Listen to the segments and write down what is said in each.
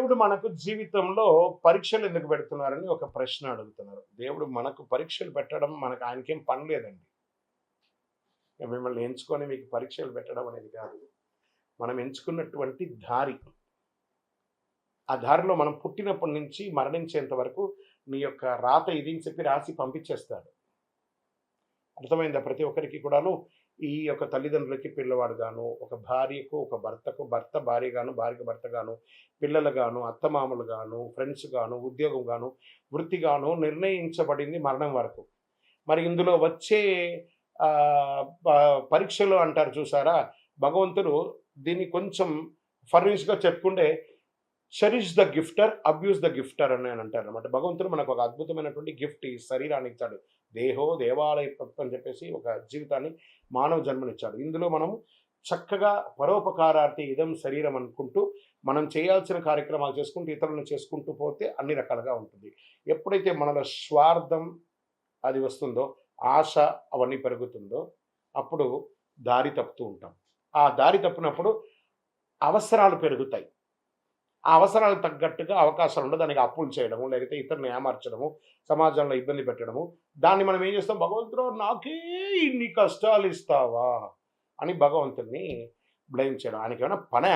దేవుడు మనకు జీవితంలో పరీక్షలు ఎందుకు పెడుతున్నారని ఒక ప్రశ్న అడుగుతున్నారు. దేవుడు మనకు పరీక్షలు పెట్టడం మనకు ఆయనకేం పని లేదండి. మిమ్మల్ని ఎంచుకొని మీకు పరీక్షలు పెట్టడం అనేది కాదు. మనం ఎంచుకున్నటువంటి దారి. ఆ దారిలో మనం పుట్టినప్పటి నుంచి మరణించేంత వరకు నీ యొక్క రాత ఇది అని చెప్పి రాసి పంపించేస్తాడు. అర్థమైందా? ప్రతి ఒక్కరికి కూడాను ఈ యొక్క తల్లిదండ్రులకి పిల్లవాడు గాను, ఒక భార్యకు, ఒక భర్తకు భర్త భార్య గాను, భార్యకు భర్త గాను, పిల్లలు గాను, అత్తమామలు గాను, ఫ్రెండ్స్ గాను, ఉద్యోగం గాను, వృత్తి గాను నిర్ణయించబడింది మరణం వరకు. మరి ఇందులో వచ్చే పరీక్షలు అంటారు చూసారా? భగవంతుడు దీన్ని కొంచెం ఫర్నిష్‌గా చెప్పుకుంటే చెరిష్ ద గిఫ్టర్, అబ్యూస్ ద గిఫ్టర్ అని అంటారనమాట. భగవంతుడు మనకు ఒక అద్భుతమైనటువంటి గిఫ్ట్ ఈ శరీరాన్ని ఇచ్చాడు. దేహో దేవాలయ అని చెప్పేసి ఒక జీవితాన్ని మానవ జన్మనిచ్చాడు. ఇందులో మనం చక్కగా పరోపకారార్థి ఇదం శరీరం అనుకుంటూ మనం చేయాల్సిన కార్యక్రమాలు చేసుకుంటూ ఇతరులను చేసుకుంటూ పోతే అన్ని రకాలుగా ఉంటుంది. ఎప్పుడైతే మనలో స్వార్థం అది వస్తుందో, ఆశ అవన్నీ పెరుగుతుందో అప్పుడు దారి తప్పుతూ ఉంటాం. ఆ దారి తప్పినప్పుడు అవసరాలు పెరుగుతాయి. ఆ అవసరాలకు తగ్గట్టుగా అవకాశాలు ఉండవు. దానికి అప్పులు చేయడము, లేకపోతే ఇతరులను ఏమార్చడము, సమాజంలో ఇబ్బంది పెట్టడము. దాన్ని మనం ఏం చేస్తాం? భగవంతుడు నాకే ఇన్ని కష్టాలు ఇస్తావా అని భగవంతుడిని బ్లేమ్ చేయడం. ఆయనకేమైనా పనా?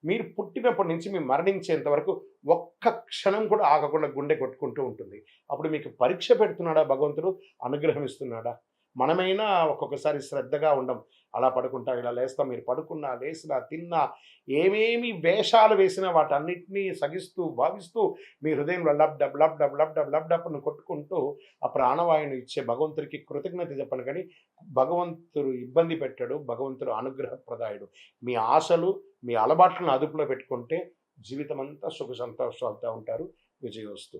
మీరు పుట్టినప్పటి నుంచి మీరు మరణించేంత వరకు ఒక్క క్షణం కూడా ఆగకుండా గుండె కొట్టుకుంటూ ఉంటుంది. అప్పుడు మీకు పరీక్ష పెడుతున్నాడా భగవంతుడు? అనుగ్రహం ఇస్తున్నాడా? మనమైనా ఒక్కొక్కసారి శ్రద్ధగా ఉండం. అలా పడుకుంటాం, ఇలా లేస్తాం. మీరు పడుకున్నా, లేసినా, తిన్నా, ఏమేమి వేషాలు వేసినా వాటన్నిటినీ సగిస్తూ, భావిస్తూ మీ హృదయంలో lub dub lub dub lub dub lub డబ్‌ను కొట్టుకుంటూ ఆ ప్రాణవాయువుని ఇచ్చే భగవంతుడికి కృతజ్ఞత చెప్పండి. కానీ భగవంతుడు ఇబ్బంది పెట్టడు. భగవంతుడు అనుగ్రహప్రదాయుడు. మీ ఆశలు, మీ అలవాట్లను అదుపులో పెట్టుకుంటే జీవితమంతా సుఖ సంతోషాలతో ఉంటారు. విజయోస్తు.